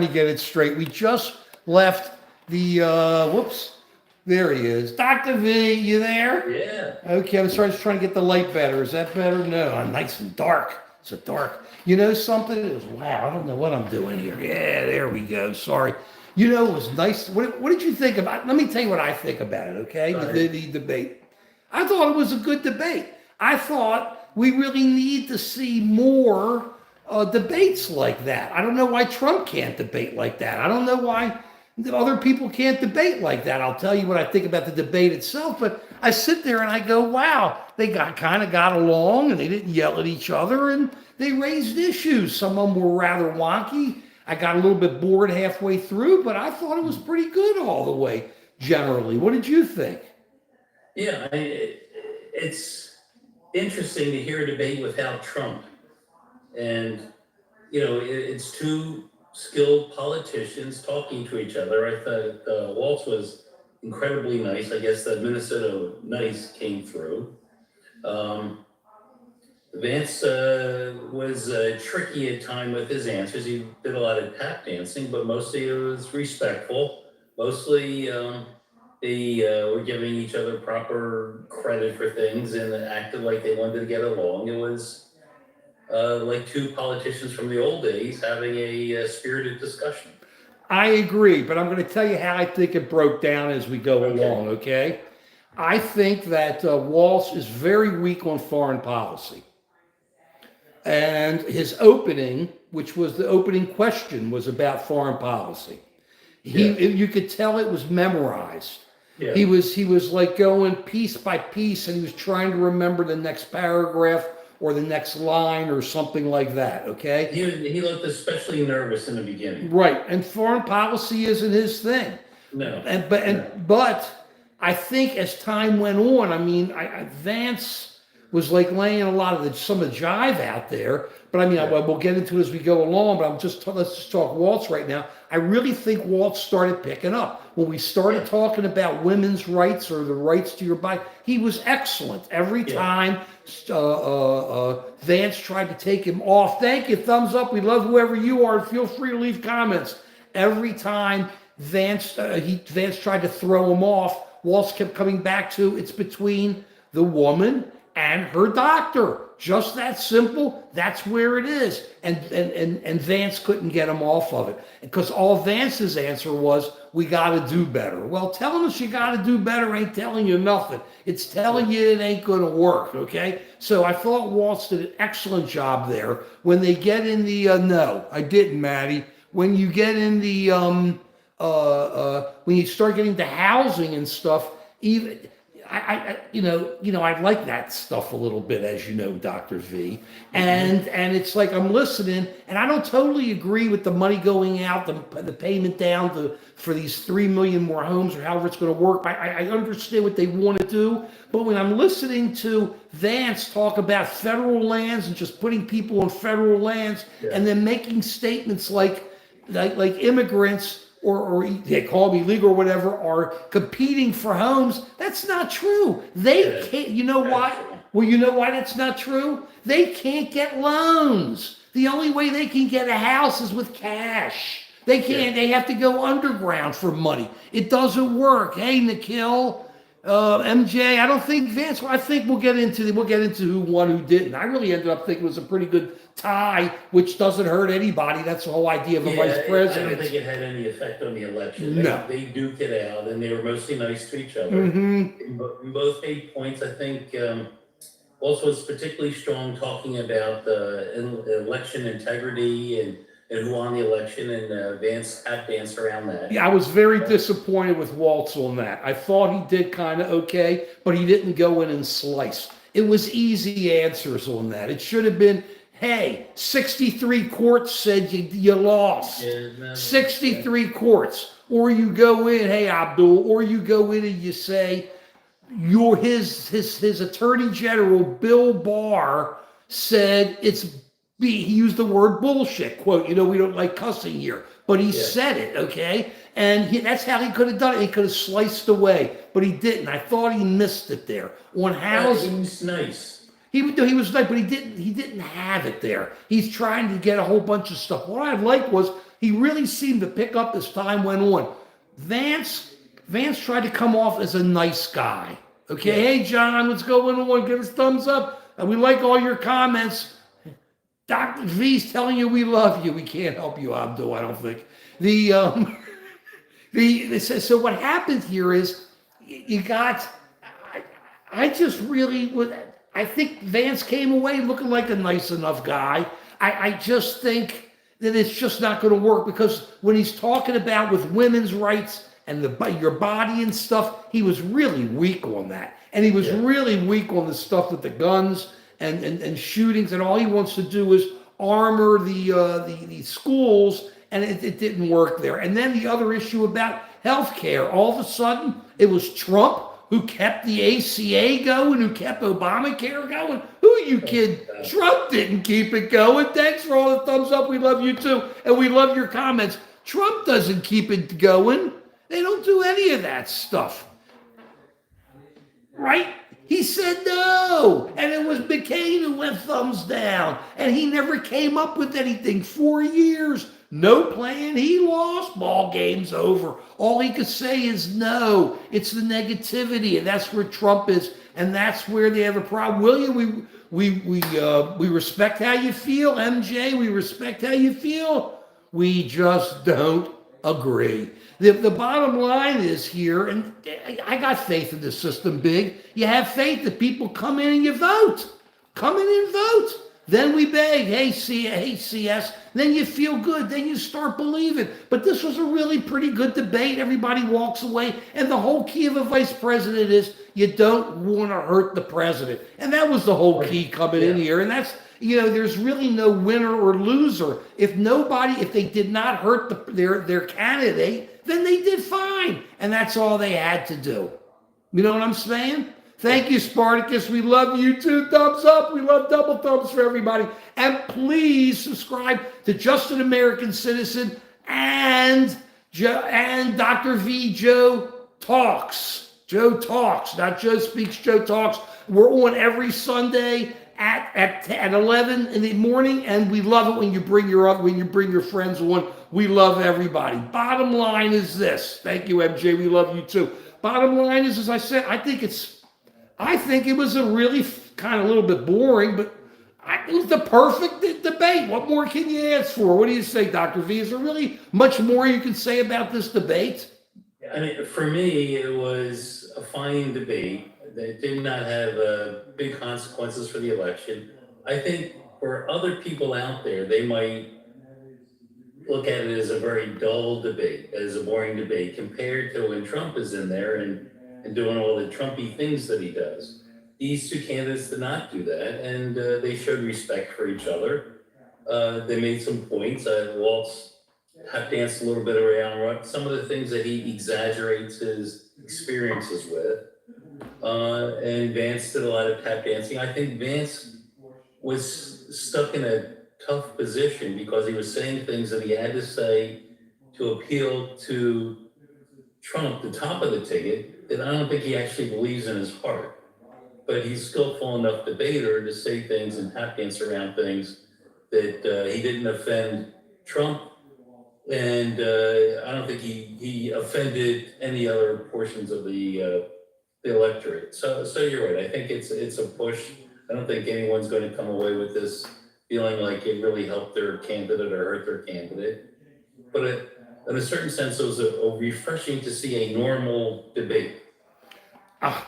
to get it straight. We just left the whoops. There he is. Dr. V, you there? Yeah. Okay, I'm sorry, I was trying to get the light better. Is that better? No, I'm nice and dark. It's a dark. You know something? It was wow, I don't know what I'm doing here. Yeah, there we go. Sorry. You know, it was nice. What did you think about? Let me tell you what I think about it, okay? The debate. I thought it was a good debate. I thought we really need to see more debates like that. I don't know why Trump can't debate like that. I don't know why other people can't debate like that. I'll tell you what I think about the debate itself, but I sit there and I go, wow, they kind of got along and they didn't yell at each other and they raised issues. Some of them were rather wonky. I got a little bit bored halfway through, but I thought it was pretty good all the way generally. What did you think? Yeah, it's interesting to hear a debate without Trump. And, it's two skilled politicians talking to each other. I thought Waltz was incredibly nice. I guess the Minnesota nice came through. Vance was tricky at time with his answers. He did a lot of tap dancing, but mostly it was respectful. Mostly they were giving each other proper credit for things and acted like they wanted to get along. It was like two politicians from the old days having a spirited discussion. I agree, but I'm going to tell you how I think it broke down as we go along, okay? I think that Walsh is very weak on foreign policy. And his opening, which was the opening question, was about foreign policy. You could tell it was memorized. Yeah. He was like going piece by piece, and he was trying to remember the next paragraph or the next line or something like that. Okay. He looked especially nervous in the beginning. Right, and foreign policy isn't his thing. No. But I think as time went on, I mean, Vance was like laying a lot of some of the jive out there. But I mean, we'll get into it as we go along. But let's just talk Waltz right now. I really think Waltz started picking up when we started talking about women's rights or the rights to your body. He was excellent every time. Vance tried to take him off. Thank you, thumbs up. We love whoever you are. Feel free to leave comments. Every time Vance tried to throw him off, Waltz kept coming back to it's between the woman and her doctor. Just that simple. That's where it is. And Vance couldn't get him off of it because all Vance's answer was, we got to do better. Well, telling us you got to do better ain't telling you nothing. It's telling you it ain't going to work, okay? So I thought Waltz did an excellent job there. When they get in the, no, I didn't, Maddie. When you get in the, when you start getting to housing and stuff, even, I like that stuff a little bit, as you know, Dr. V. And it's like I'm listening, and I don't totally agree with the money going out, the payment down for these 3 million more homes or however it's going to work. I understand what they want to do, but when I'm listening to Vance talk about federal lands and just putting people on federal lands and then making statements like immigrants or they call me illegal or whatever, are competing for homes. That's not true. They can't, you know why? Well, you know why that's not true? They can't get loans. The only way they can get a house is with cash. They can't, they have to go underground for money. It doesn't work. Hey, Nikhil, MJ, I don't think Vance, I think we'll get into who won, who didn't. I really ended up thinking it was a pretty good tie, which doesn't hurt anybody. That's the whole idea of a vice president. I don't think it had any effect on the election. No. They duked it out, and they were mostly nice to each other. We both made points. I think also was particularly strong talking about election integrity and who won the election, and Vance had danced around that. Yeah, I was very disappointed with Waltz on that. I thought he did kind of okay, but he didn't go in and slice. It was easy answers on that. It should have been, hey, 63 courts said you lost. 63 courts. Or you go in, hey, Abdul, or you go in and you say, his attorney general, Bill Barr, said he used the word bullshit, quote, we don't like cussing here, but he said it, okay? And that's how he could have done it. He could have sliced away, but he didn't. I thought he missed it there. On housing. He was nice. He was nice, but he didn't have it there. He's trying to get a whole bunch of stuff. What I liked was he really seemed to pick up as time went on. Vance tried to come off as a nice guy. Okay, Yeah. hey John, what's going on? Give us thumbs up. And we like all your comments. Dr. V's telling you we love you. We can't help you, Abdul, I don't think. The so what happened here is you got I just really would I think Vance came away looking like a nice enough guy. I just think that it's just not going to work because when he's talking about with women's rights and your body and stuff, he was really weak on that. And he was really weak on the stuff with the guns and shootings, and all he wants to do is armor the schools, and it didn't work there. And then the other issue about healthcare, all of a sudden it was Trump who kept the ACA going, who kept Obamacare going. Who you kid? Trump didn't keep it going. Thanks for all the thumbs up. We love you too, and we love your comments. Trump doesn't keep it going. They don't do any of that stuff. Right? He said no. And it was McCain who went thumbs down. And he never came up with anything. 4 years. No plan. He lost. Ball game's over. All he could say is no. It's the negativity. And that's where Trump is. And that's where they have a problem. William, we respect how you feel. MJ, we respect how you feel. We just don't agree. The bottom line is here, and I got faith in the system, Big. You have faith that people come in and you vote. Come in and vote. Then we beg, hey CS. Then you feel good. Then you start believing. But this was a really pretty good debate. Everybody walks away. And the whole key of a vice president is you don't want to hurt the president. And that was the whole key coming in here. And that's, there's really no winner or loser. If they did not hurt their candidate, then they did fine. And that's all they had to do. You know what I'm saying? Thank you, Spartacus. We love you too. Thumbs up. We love double thumbs for everybody. And please subscribe to Just an American Citizen and Dr. V. Joe Talks. Joe Talks, not Joe Speaks, Joe Talks. We're on every Sunday at 11 in the morning, and we love it when you bring your friends on. We love everybody. Bottom line is this. Thank you, MJ. We love you too. Bottom line is, as I said, I think it was a really kind of a little bit boring, but it was the perfect debate. What more can you ask for? What do you say, Dr. V? Is there really much more you can say about this debate? I mean, for me, it was a fine debate that did not have big consequences for the election. I think for other people out there, they might look at it as a very dull debate, as a boring debate, compared to when Trump is in there and doing all the Trumpy things that he does. These two candidates did not do that, and they showed respect for each other. They made some points. Waltz tap danced a little bit around some of the things that he exaggerates his experiences with. And Vance did a lot of tap dancing. I think Vance was stuck in a tough position because he was saying things that he had to say to appeal to Trump, the top of the ticket, that I don't think he actually believes in his heart. But he's a skillful enough debater to say things and tap dance around things that he didn't offend Trump, and I don't think he offended any other portions of the electorate. So you're right. I think it's a push. I don't think anyone's going to come away with this feeling like it really helped their candidate or hurt their candidate. But in a certain sense, it was a refreshing to see a normal debate.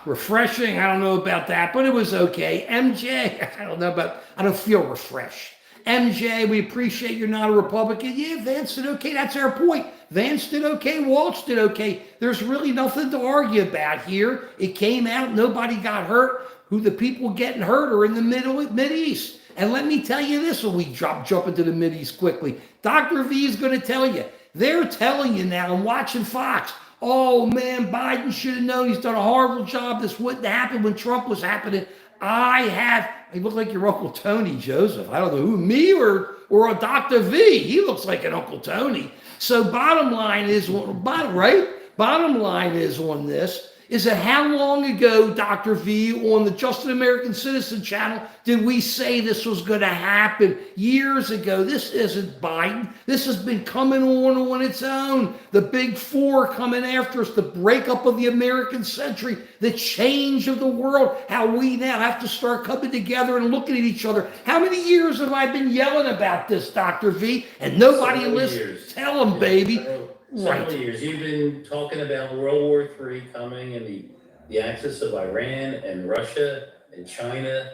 Refreshing, I don't know about that, but it was okay. MJ, I don't feel refreshed. MJ, we appreciate you're not a Republican. Yeah, Vance did okay. That's our point. Vance did okay. Waltz did okay. There's really nothing to argue about here. It came out. Nobody got hurt. Who the people getting hurt are in the Mideast. And let me tell you this when we jump into the Mideast quickly. Dr. V is going to tell you. They're telling you now, I'm watching Fox. Oh, man, Biden should have known. He's done a horrible job. This wouldn't happen when Trump was happening. You look like your Uncle Tony, Joseph. I don't know who, me or a Dr. V. He looks like an Uncle Tony. So bottom line is on this is that how long ago, Dr. V, on the Just an American Citizen channel, did we say this was going to happen? Years ago. This isn't Biden. This has been coming on its own. The big four coming after us, the breakup of the American century, the change of the world, how we now have to start coming together and looking at each other. How many years have I been yelling about this, Dr. V? And nobody listens. Tell them, baby. Several years. You've been talking about World War III coming and the axis of Iran and Russia and China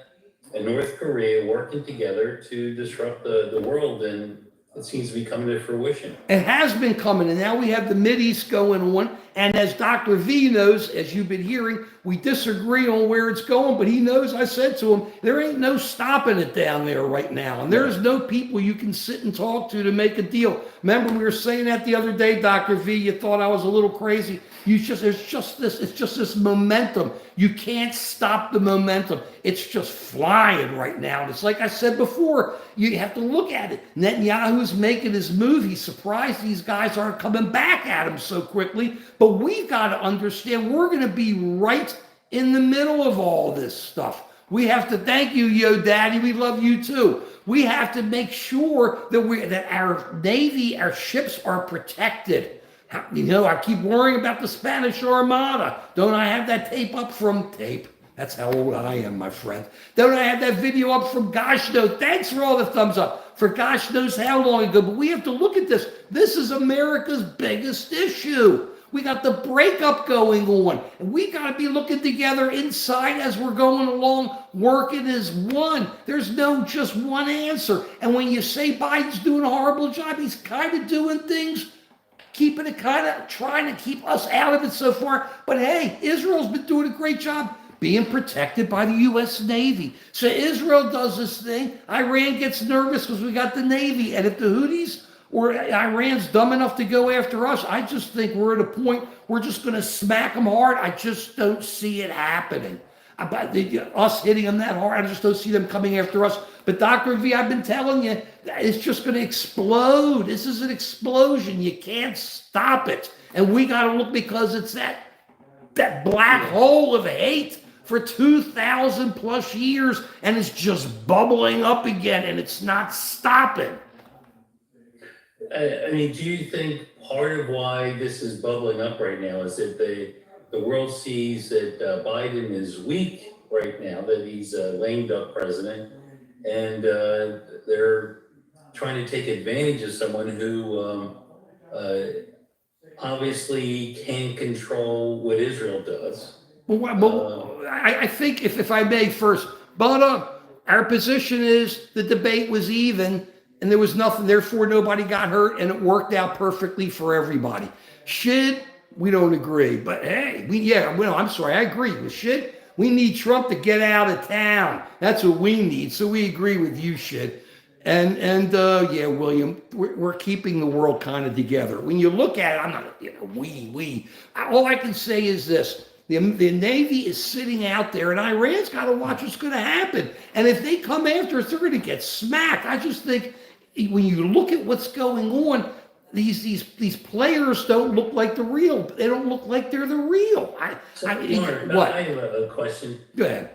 and North Korea working together to disrupt the world, and it seems to be coming to fruition. It has been coming, and now we have the Mideast going on. And as Dr. V knows, as you've been hearing, we disagree on where it's going, but he knows, I said to him, there ain't no stopping it down there right now. And there's no people you can sit and talk to make a deal. Remember, we were saying that the other day, Dr. V, you thought I was a little crazy. It's just this momentum. You can't stop the momentum. It's just flying right now. And it's like I said before, you have to look at it. Netanyahu's making his move. He's surprised these guys aren't coming back at him so quickly. But we've got to understand we're going to be right in the middle of all this stuff. We have to thank you, Yo Daddy. We love you too. We have to make sure that our Navy, our ships are protected. You know, I keep worrying about the Spanish Armada. Don't I have that tape up from tape? That's how old I am, my friend. Don't I have that video up from gosh knows? Thanks for all the thumbs up. For gosh knows how long ago. But we have to look at this. This is America's biggest issue. We got the breakup going on. And we got to be looking together inside as we're going along, working as one. There's no just one answer. And when you say Biden's doing a horrible job, he's kind of doing things, keeping it kind of, trying to keep us out of it so far. But hey, Israel's been doing a great job being protected by the U.S. Navy. So Israel does this thing. Iran gets nervous because we got the Navy. And if the Houthis or Iran's dumb enough to go after us, I just think we're at a point we're just going to smack them hard. I just don't see it happening. Us hitting them that hard, I just don't see them coming after us. But Dr. V, I've been telling you, it's just going to explode. This is an explosion. You can't stop it. And we got to look, because it's that black hole of hate for 2,000 plus years, and it's just bubbling up again, and it's not stopping. I mean, do you think part of why this is bubbling up right now is that the world sees that Biden is weak right now, that he's a lame duck president, and they're trying to take advantage of someone who obviously can control what Israel does. I think, if I may first, but our position is the debate was even, and there was nothing, therefore nobody got hurt, and it worked out perfectly for everybody. Shid, we don't agree, but hey, I'm sorry, I agree with Shid. We need Trump to get out of town. That's what we need. So we agree with you, Shid. And yeah, William, we're keeping the world kind of together. When you look at it, I'm not, all I can say is this. The Navy is sitting out there, and Iran's got to watch what's going to happen. And if they come after us, they're going to get smacked. I just think when you look at what's going on, these players don't look like the real. They don't look like they're the real. What? I have a question. Go ahead.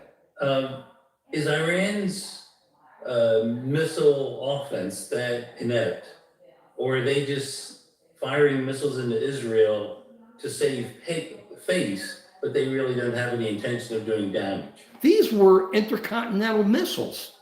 Is Iran's missile offense that inept, or are they just firing missiles into Israel to save face? But they really don't have any intention of doing damage? These were intercontinental missiles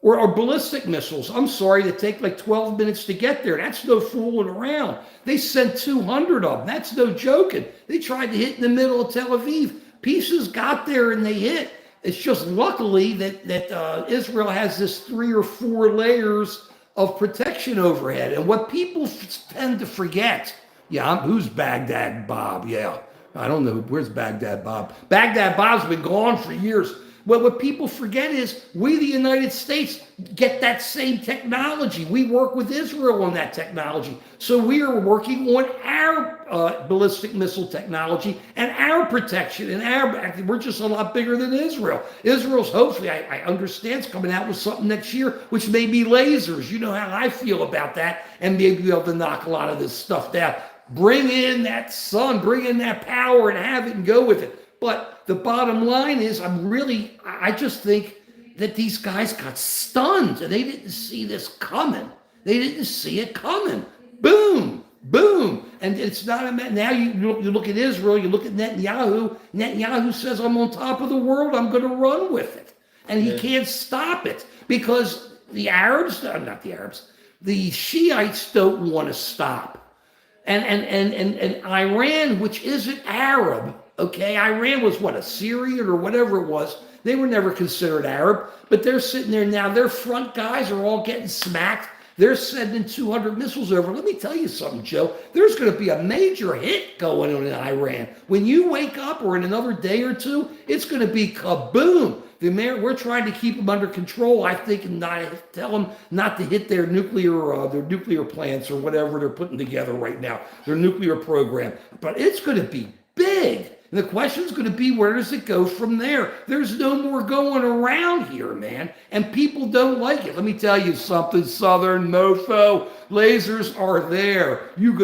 or ballistic missiles. I'm sorry, that take like 12 minutes to get there. That's no fooling around. They sent 200 of them. That's no joking. They tried to hit in the middle of Tel Aviv. Pieces got there and they hit. It's just luckily that Israel has this 3 or 4 layers of protection overhead. And what people tend to forget, who's Baghdad Bob? Yeah. I don't know. Where's Baghdad Bob? Baghdad Bob's been gone for years. Well, what people forget is we, the United States, get that same technology. We work with Israel on that technology. So we are working on our ballistic missile technology and our protection. And we're just a lot bigger than Israel. Israel's hopefully, I understand, is coming out with something next year, which may be lasers. You know how I feel about that, and maybe be able to knock a lot of this stuff down. Bring in that sun, bring in that power and have it and go with it. But the bottom line is, I just think that these guys got stunned and they didn't see this coming. They didn't see it coming. Boom, boom. And it's not a matter. Now you look at Israel, you look at Netanyahu. Netanyahu says, I'm on top of the world, I'm going to run with it. And he can't stop it because the Arabs, not the Arabs, the Shiites don't want to stop. And Iran, which isn't Arab, okay, Iran was what, a Syrian or whatever it was. They were never considered Arab, but they're sitting there now. Their front guys are all getting smacked. They're sending 200 missiles over. Let me tell you something, Joe. There's going to be a major hit going on in Iran. When you wake up or in another day or two, it's going to be kaboom. We're trying to keep them under control, I think, and not tell them not to hit their nuclear plants or whatever they're putting together right now, their nuclear program. But it's going to be big. And the question is going to be, where does it go from there? There's no more going around here, man. And people don't like it. Let me tell you something, Southern mofo. Lasers are there. You ain't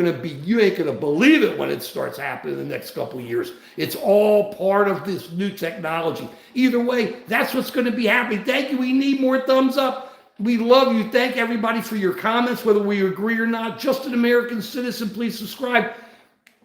going to believe it when it starts happening in the next couple of years. It's all part of this new technology. Either way, that's what's going to be happening. Thank you. We need more thumbs up. We love you. Thank everybody for your comments, whether we agree or not. Just an American citizen, please subscribe.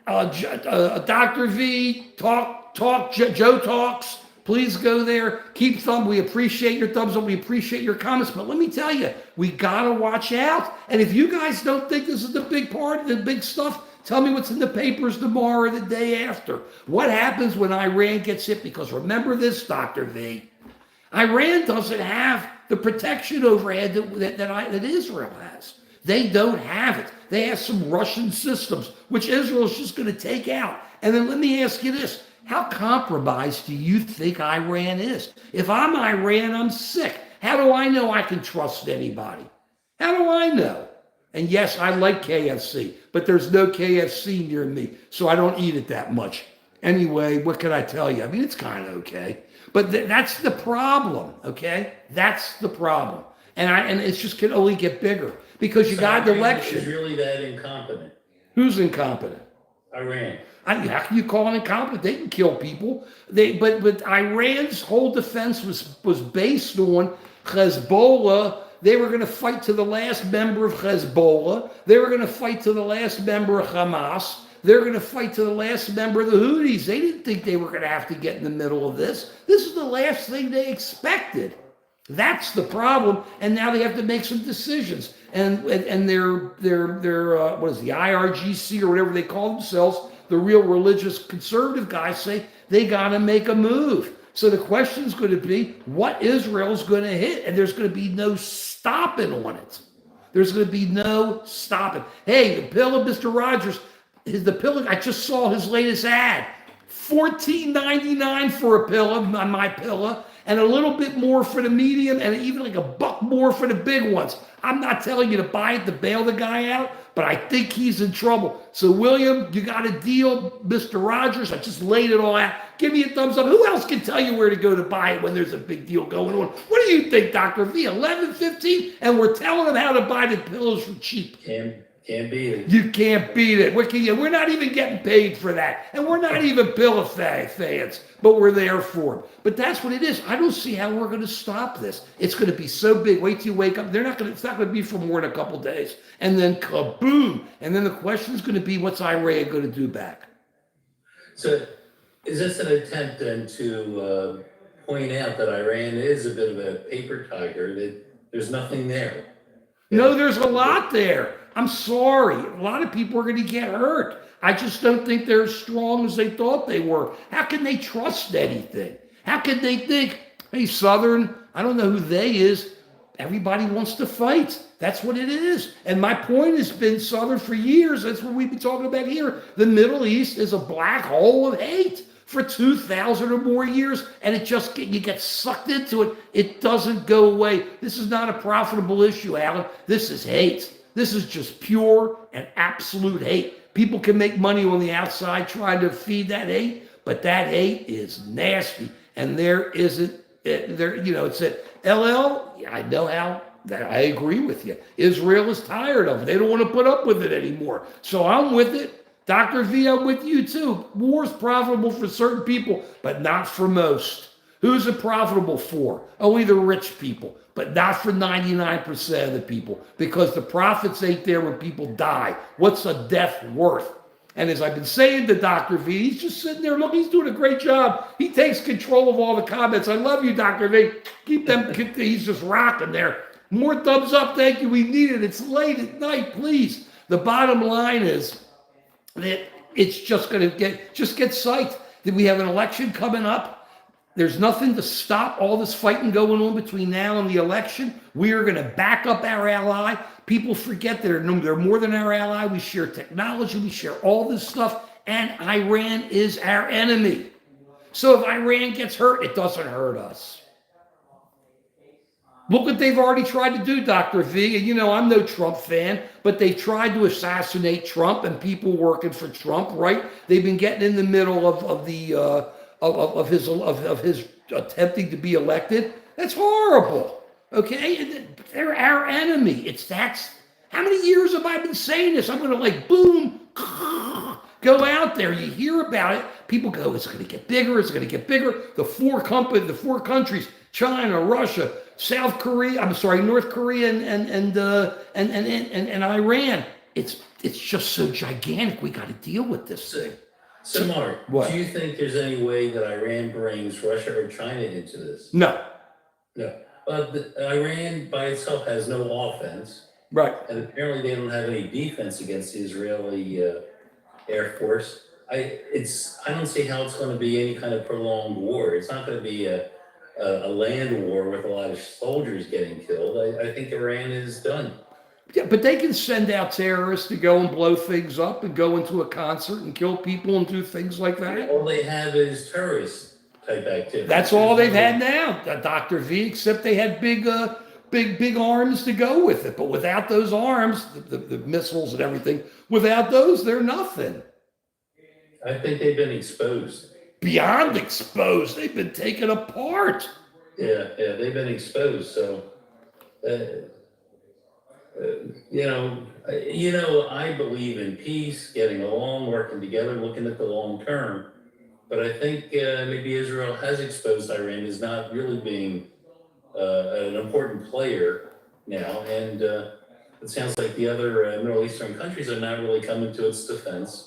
Dr. V, Joe Talks, please go there. We appreciate your thumbs up. We appreciate your comments. But let me tell you, we got to watch out. And if you guys don't think this is the big part, the big stuff, tell me what's in the papers tomorrow or the day after. What happens when Iran gets hit? Because remember this, Dr. V, Iran doesn't have the protection overhead that Israel has. They don't have it. They have some Russian systems, which Israel is just going to take out. And then let me ask you this. How compromised do you think Iran is? If I'm Iran, I'm sick. How do I know I can trust anybody? How do I know? And yes, I like KFC, but there's no KFC near me, so I don't eat it that much. Anyway, what can I tell you? I mean, it's kind of okay. But that's the problem, okay? That's the problem. And it's just can only get bigger. Because you got an election. Is really that incompetent? Who's incompetent? Iran. How can you call them incompetent? They can kill people. But Iran's whole defense was based on Hezbollah. They were going to fight to the last member of Hezbollah. They were going to fight to the last member of Hamas. They're going to fight to the last member of the Houthis. They didn't think they were going to have to get in the middle of this. This is the last thing they expected. That's the problem, and now they have to make some decisions. And their what is the IRGC or whatever they call themselves, the real religious conservative guys say they got to make a move. So the question is going to be what Israel's going to hit, and there's going to be no stopping on it. There's going to be no stopping. Hey, the pill of Mr. Rogers, the pill. I just saw his latest ad, $14.99 for a pill on my pillow. And a little bit more for the medium, and even like $1 more for the big ones. I'm not telling you to buy it to bail the guy out, but I think he's in trouble. So, William, you got a deal, Mr. Rogers. I just laid it all out. Give me a thumbs up. Who else can tell you where to go to buy it when there's a big deal going on? What do you think, Dr. V? 11.15, and we're telling them how to buy the pillows for cheap. Can't beat it. You can't beat it. We're not even getting paid for that. And we're not even Pillow fans, but we're there for them. But that's what it is. I don't see how we're going to stop this. It's going to be so big. Wait till you wake up. It's not going to be for more than a couple days. And then kaboom. And then the question is going to be, what's Iran going to do back? So is this an attempt then to point out that Iran is a bit of a paper tiger, that there's nothing there? No, there's a lot there. I'm sorry. A lot of people are going to get hurt. I just don't think they're as strong as they thought they were. How can they trust anything? How can they think, hey, Southern, I don't know who they is. Everybody wants to fight. That's what it is. And my point has been, Southern, for years, that's what we've been talking about here. The Middle East is a black hole of hate for 2,000 or more years, and you get sucked into it. It doesn't go away. This is not a profitable issue, Alan. This is hate. This is just pure and absolute hate. People can make money on the outside trying to feed that hate, but that hate is nasty. And it's at LL, I know how, I agree with you. Israel is tired of it. They don't want to put up with it anymore. So I'm with it. Dr. V, I'm with you too. War's profitable for certain people, but not for most. Who's it profitable for? Only the rich people, but not for 99% of the people, because the profits ain't there when people die. What's a death worth? And as I've been saying to Dr. V, he's just sitting there, look, he's doing a great job. He takes control of all the comments. I love you, Dr. V. Keep them, he's just rocking there. More thumbs up, thank you. We need it. It's late at night, please. The bottom line is that it's just going to get psyched that we have an election coming up. There's nothing to stop all this fighting going on between now and the election. We are going to back up our ally. People forget they're more than our ally. We share technology. We share all this stuff. And Iran is our enemy. So if Iran gets hurt, it doesn't hurt us. Look what they've already tried to do, Dr. V. And you know, I'm no Trump fan, but they've tried to assassinate Trump and people working for Trump, right? They've been getting in the middle of his attempting to be elected. That's horrible. Okay, they're our enemy. How many years have I been saying this? I'm going to like boom, go out there. You hear about it. People go, it's going to get bigger. It's going to get bigger. The four countries: China, Russia, South Korea. I'm sorry, North Korea and Iran. It's just so gigantic. We got to deal with this thing. So, Mark, what? Do you think there's any way that Iran brings Russia or China into this? No. No. But Iran by itself has no offense. Right. And apparently they don't have any defense against the Israeli Air Force. I don't see how it's going to be any kind of prolonged war. It's not going to be a land war with a lot of soldiers getting killed. I think Iran is done. Yeah, but they can send out terrorists to go and blow things up and go into a concert and kill people and do things like that. All they have is terrorist type activity. That's all they've had now, Dr. V, except they had big arms to go with it. But without those arms, the missiles and everything, without those, they're nothing. I think they've been exposed. Beyond exposed. They've been taken apart. Yeah, they've been exposed. So, I believe in peace, getting along, working together, looking at the long term. But I think maybe Israel has exposed Iran as not really being an important player now. And it sounds like the other Middle Eastern countries are not really coming to its defense.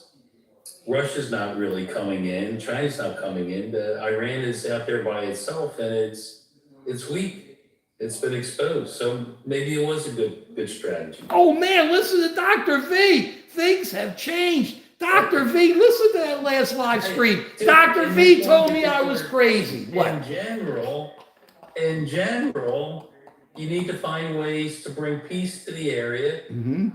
Russia's not really coming in. China's not coming in. Iran is out there by itself, and it's weak. It's been exposed, so maybe it was a good strategy. Oh man, listen to Dr. V. Things have changed. Dr. V, listen to that last live stream. Dr. V told me I was crazy. What? In general, you need to find ways to bring peace to the area. Mm-hmm.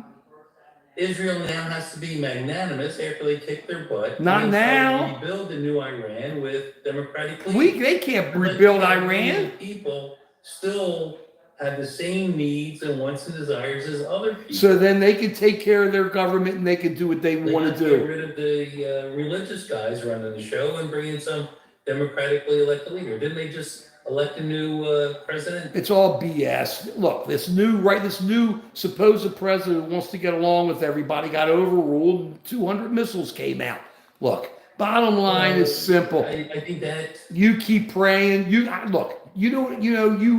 Israel now has to be magnanimous after they kick their butt. Not now. Rebuild the new Iran with democratic leaders. They can't rebuild Iran. People still have the same needs and wants and desires as other people. So then they can take care of their government and they can do what they want to do. Get rid of the religious guys running the show and bring in some democratically elected leader. Didn't they just elect a new president? It's all BS. Look, this new supposed president who wants to get along with everybody got overruled and 200 missiles came out. Look, bottom line is simple. I think that you keep praying. You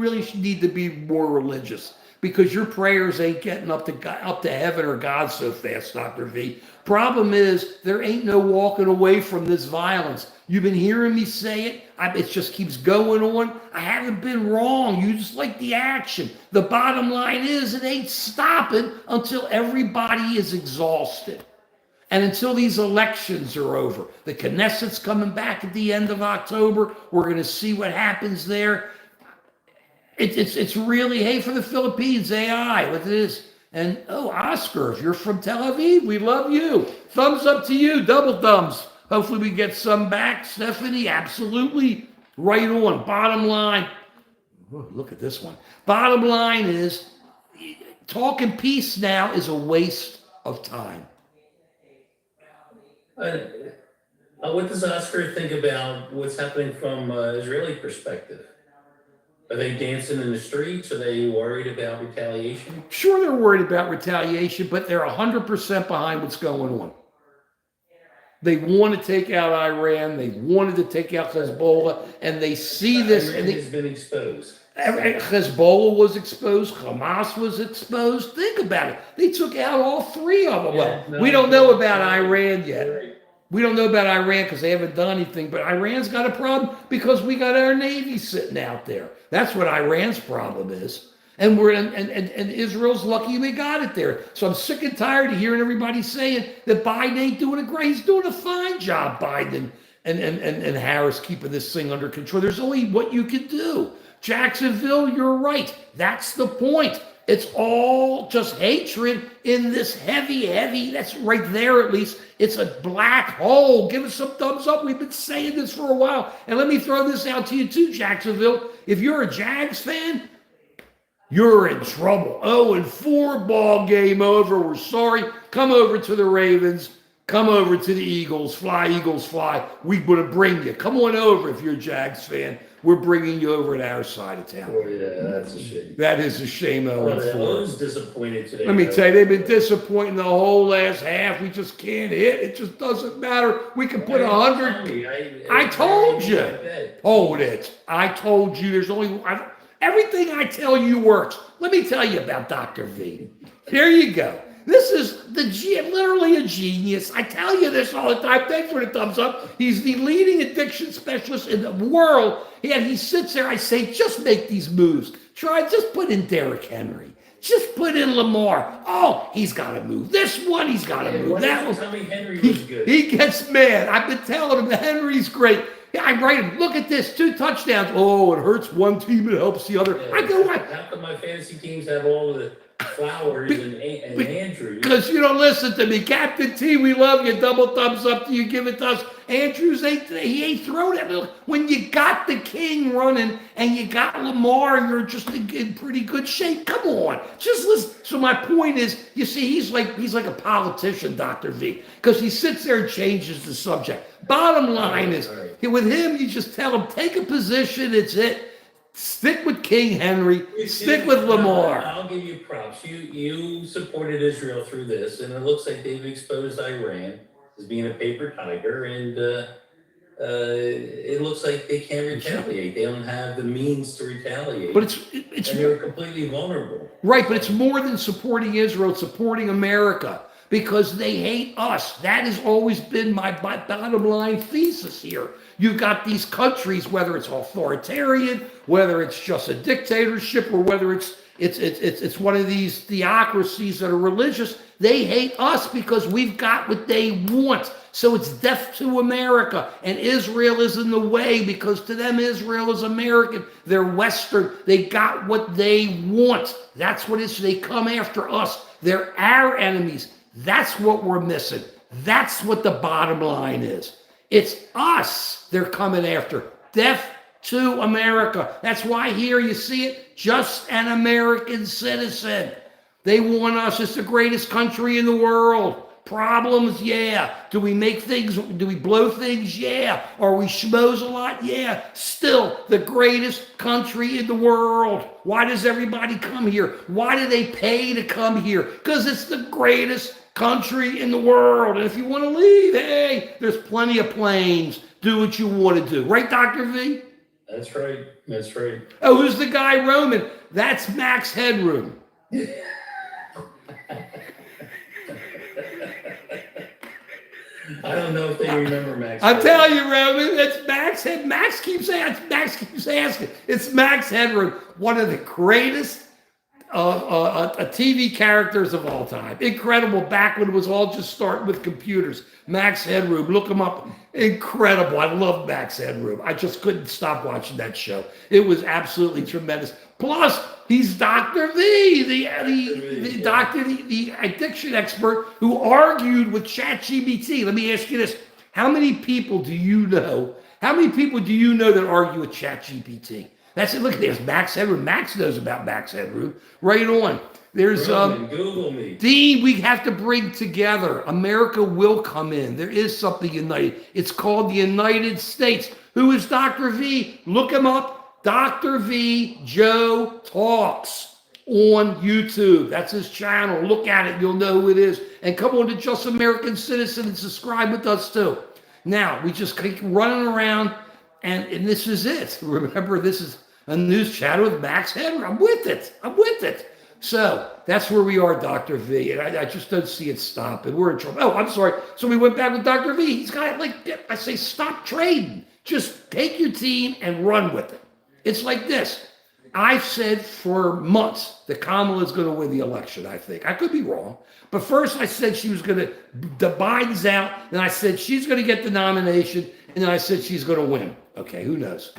really need to be more religious because your prayers ain't getting up to heaven or God so fast, Dr. V. Problem is, there ain't no walking away from this violence. You've been hearing me say it. It just keeps going on. I haven't been wrong. You just like the action. The bottom line is it ain't stopping until everybody is exhausted. And until these elections are over. The Knesset's coming back at the end of October. We're going to see what happens there. It's really, hey, for the Philippines, AI, what it is. And, Oscar, if you're from Tel Aviv, we love you. Thumbs up to you, double thumbs. Hopefully we get some back. Stephanie, absolutely right on. Bottom line, look at this one. Bottom line is, talking peace now is a waste of time. What does Oscar think about what's happening from Israeli perspective? Are they dancing in the streets? Are they worried about retaliation? Sure, they're worried about retaliation, but they're 100% behind what's going on. They want to take out Iran. They wanted to take out Hezbollah, and they see this. Iran And has been exposed. Hezbollah was exposed. Hamas was exposed. Think about it. They took out all three of them. Yeah, Well, we don't know about Iran yet. We don't know about Iran because they haven't done anything. But Iran's got a problem because we got our Navy sitting out there. That's what Iran's problem is. And Israel's lucky we got it there. So I'm sick and tired of hearing everybody saying that Biden ain't doing a great. He's doing a fine job, Biden and Harris, keeping this thing under control. There's only what you can do. Jacksonville, you're right. That's the point. It's all just hatred in this heavy, that's right there at least. It's a black hole. Give us some thumbs up. We've been saying this for a while. And let me throw this out to you too, Jacksonville. If you're a Jags fan, you're in trouble. 0-4 ball game over. We're sorry. Come over to the Ravens. Come over to the Eagles. Fly, Eagles, fly. We're going to bring you. Come on over if you're a Jags fan. We're bringing you over to our side of town. Oh, yeah, that's a shame. That is a shame. I was disappointed today. Let me tell you, they've been disappointing the whole last half. We just can't hit. It just doesn't matter. We can put 100. I told you. Hold it. I told you there's only everything I tell you works. Let me tell you about Dr. V. Here you go. This is literally a genius. I tell you this all the time. Thanks for the thumbs up. He's the leading addiction specialist in the world. And he sits there. I say, just make these moves. Just put in Derrick Henry. Just put in Lamar. Oh, he's got to move this one. He's got to move that one. Tell me Henry was good. He gets mad. I've been telling him that Henry's great. Yeah, I write him. Look at this, 2 touchdowns. Oh, it hurts one team, it helps the other. Yeah, I go, what? How come my fantasy teams have all the Flowers and Andrews? Because you don't listen to me. Captain T, we love you. Double thumbs up to you. Give it to us. Andrews, he ain't thrown it. When you got the king running and you got Lamar, you're just in pretty good shape. Come on. Just listen. So my point is, you see, he's like a politician, Dr. V, because he sits there and changes the subject. Bottom line is, with him, you just tell him, take a position, it's it. Stick with King Henry. Stick with Lamar. I'll give you props. You supported Israel through this, and it looks like they've exposed Iran as being a paper tiger, and it looks like they can't retaliate. They don't have the means to retaliate. But it's and they're completely vulnerable. Right, but it's more than supporting Israel. It's supporting America because they hate us. That has always been my bottom line thesis here. You've got these countries, whether it's authoritarian, whether it's just a dictatorship, or whether it's one of these theocracies that are religious. They hate us because we've got what they want. So it's death to America. And Israel is in the way because to them, Israel is American. They're Western. They got what they want. That's what it is. They come after us. They're our enemies. That's what we're missing. That's what the bottom line is. It's us they're coming after. Death to America. That's why here you see it, just an American citizen. They want us. It's the greatest country in the world. Problems, yeah. Do we blow things? Yeah. Are we schmoes a lot? Yeah. Still the greatest country in the world. Why does everybody come here? Why do they pay to come here? Because it's the greatest country in the world. And if you want to leave, hey, there's plenty of planes. Do what you want to do. Right, Dr. V? That's right. That's right. Oh, who's the guy roaming? That's Max Headroom. I don't know if they remember Max. I'm telling you, Roman, it's Max Head. Max keeps asking. It's Max Headroom, one of the greatest TV characters of all time. Incredible. Back when it was all just starting with computers. Max Headroom. Look him up. Incredible. I love Max Headroom. I just couldn't stop watching that show. It was absolutely tremendous. Plus, he's Dr. V, the addiction expert who argued with ChatGPT. Let me ask you this. How many people do you know? How many people do you know that argue with ChatGPT? That's it. Look, there's Max Headroom. Max knows about Max Headroom. Right on. There's Google me. Dean, we have to bring together. America will come in. There is something united. It's called the United States. Who is Dr. V? Look him up. Dr. V. Joe Talks. on YouTube. That's his channel. Look at it. You'll know who it is. And come on to Just American Citizen and subscribe with us too. Now, we just keep running around, and this is it. Remember, this is a news chat with Max Henry. I'm with it. So that's where we are, Dr. V. And I just don't see it stopping. We're in trouble. Oh, I'm sorry. So we went back with Dr. V. He's got I say, stop trading. Just take your team and run with it. It's like this. I've said for months that Kamala is going to win the election, I think. I could be wrong. But first I said she was going to, the Biden's out. Then I said she's going to get the nomination. And then I said she's going to win. Okay, who knows?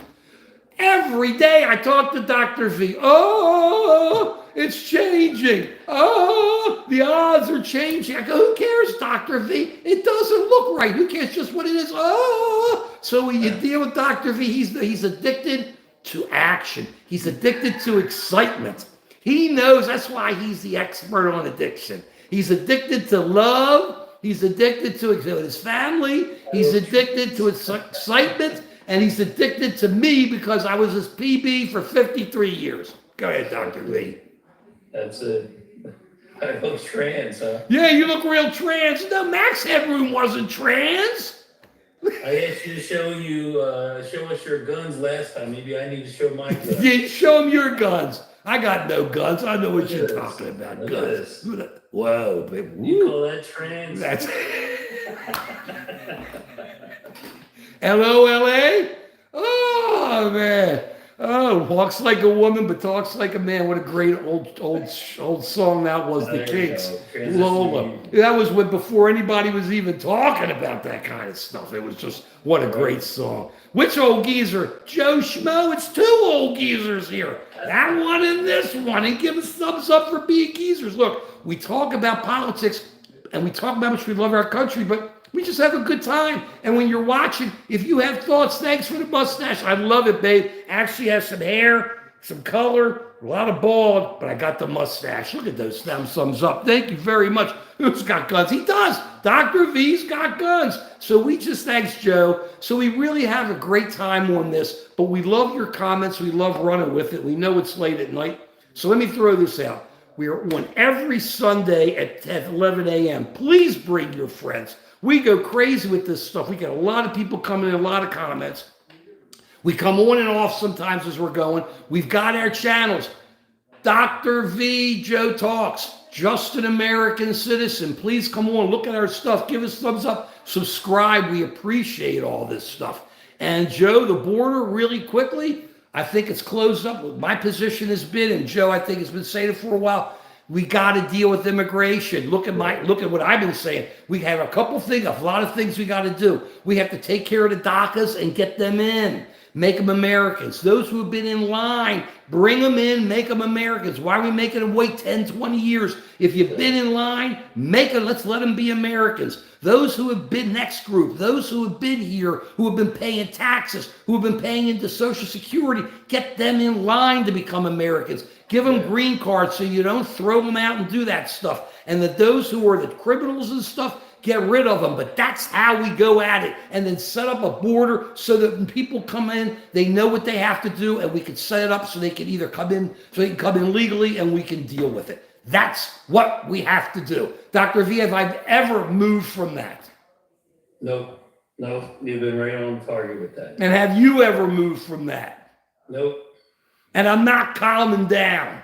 Every day I talk to Dr. V. Oh, it's changing. Oh, the odds are changing. I go, who cares, Dr. V? It doesn't look right. Who cares just what it is? Oh, so when you deal with Dr. V, he's addicted to action. He's addicted to excitement. He knows that's why he's the expert on addiction. He's addicted to love. He's addicted to his family. He's addicted to excitement. And he's addicted to me because I was his PB for 53 years. Go ahead, Dr. V. That's it. I look trans, huh? Yeah, you look real trans. No, Max Headroom wasn't trans. I asked you to show us your guns last time. Maybe I need to show my guns. You show him your guns. I got no guns. I know what you're talking about. Look Guns. at this. Whoa, baby. You call that trans? That's LOLA? Oh, man. Oh, walks like a woman, but talks like a man. What a great old song that was. The Kinks. Lola. That was before anybody was even talking about that kind of stuff. It was just, what a great song. Which old geezer? Joe Schmo. It's two old geezers here. That one and this one. And give us thumbs up for being geezers. Look, we talk about politics and we talk about how much we love our country, but we just have a good time. And when you're watching, if you have thoughts, thanks for the mustache. I love it, babe. Actually has some hair, some color, a lot of bald, but I got the mustache. Look at those thumbs up. Thank you very much. Who's got guns? He does. Dr. V's got guns. So we just thanks Joe. So we really have a great time on this, but we love your comments. We love running with it. We know it's late at night. So let me throw this out. We are on every Sunday at 11 a.m. Please bring your friends. We go crazy with this stuff. We get a lot of people coming in, a lot of comments. We come on and off sometimes as we're going. We've got our channels. Dr. V, Joe Talks, Just an American Citizen. Please come on, look at our stuff. Give us thumbs up. Subscribe. We appreciate all this stuff. And Joe, the border, really quickly, I think it's closed up. My position has been, and Joe, I think has been saying it for a while, we got to deal with immigration. Look at what I've been saying. We have a lot of things we got to do. We have to take care of the DACAs and get them in. Make them Americans. Those who have been in line, bring them in, make them Americans. Why are we making them wait 10, 20 years? If you've been in line, let's let them be Americans. Those who have been next group, those who have been here, who have been paying taxes, who have been paying into Social Security, get them in line to become Americans. Give them green cards so you don't throw them out and do that stuff. And that those who are the criminals and stuff, get rid of them. But that's how we go at it. And then set up a border so that when people come in, they know what they have to do, and we can set it up so they can either come in, legally, and we can deal with it. That's what we have to do. Dr. V, have I ever moved from that? Nope. You've been right on target with that. And have you ever moved from that? Nope. And I'm not calming down.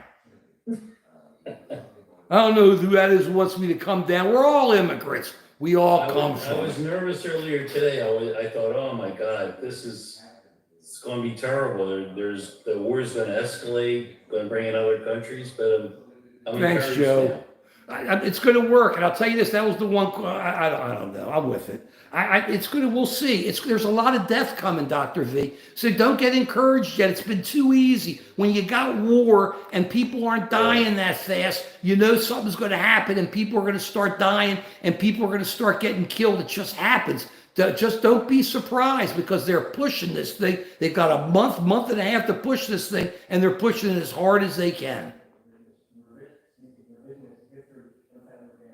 I don't know who that is who wants me to come down. We're all immigrants. We all come from. I was nervous earlier today. I thought, oh my God, it's going to be terrible. The war's going to escalate, going to bring in other countries. But I'm Thanks, Joe. It's going to work, and I'll tell you this. That was the one. I don't know. I'm with it. It's going to. We'll see. There's a lot of death coming, Dr. V. So don't get encouraged yet. It's been too easy. When you got war and people aren't dying that fast, you know something's going to happen, and people are going to start dying, and people are going to start getting killed. It just happens. Just don't be surprised, because they're pushing this thing. They've got a month and a half to push this thing, and they're pushing it as hard as they can.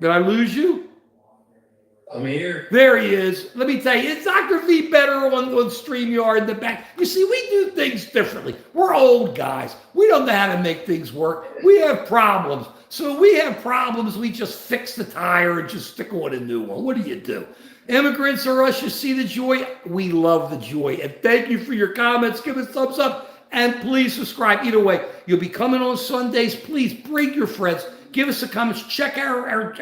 Did I lose you? I'm here. There he is. Let me tell you, it's Dr. V better on StreamYard in the back. You see, we do things differently. We're old guys. We don't know how to make things work. We have problems. So we have problems, we just fix the tire and just stick on a new one. What do you do? Immigrants are us. You see the joy? We love the joy. And thank you for your comments. Give us a thumbs up. And please subscribe. Either way, you'll be coming on Sundays. Please bring your friends. Give us a comments. Check our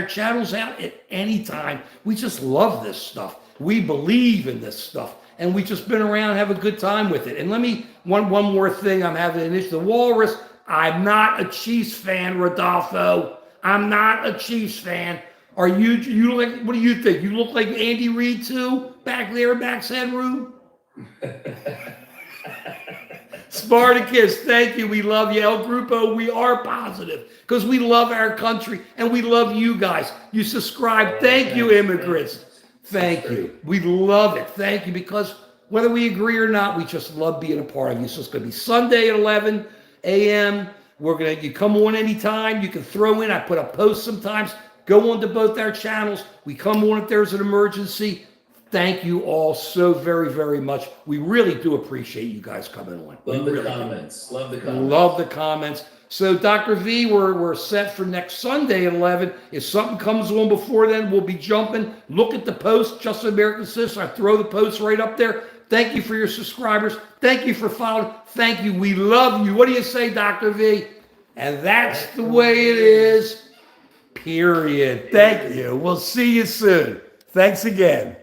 channels out at any time. We just love this stuff. We believe in this stuff. And we just been around and have a good time with it. And let me, one more thing. I'm having an issue. The Walrus, I'm not a Chiefs fan, Rodolfo. I'm not a Chiefs fan. Are you like, what do you think? You look like Andy Reid too? Back there, backside room? Spartacus, thank you. We love you. El Grupo, we are positive because we love our country and we love you guys. You subscribe. Thank you, immigrants. Thank you. We love it. Thank you, because whether we agree or not, we just love being a part of you. So it's going to be Sunday at 11 a.m. You come on anytime. You can throw in. I put up posts sometimes. Go on to both our channels. We come on if there's an emergency. Thank you all so very, very much. We really do appreciate you guys coming on. Love the comments. Love the comments. Love the comments. So, Dr. V, we're set for next Sunday at 11. If something comes on before then, we'll be jumping. Look at the post, Just American Citizen. I throw the post right up there. Thank you for your subscribers. Thank you for following. Thank you. We love you. What do you say, Dr. V? And that's the way it is. Period. Thank you. We'll see you soon. Thanks again.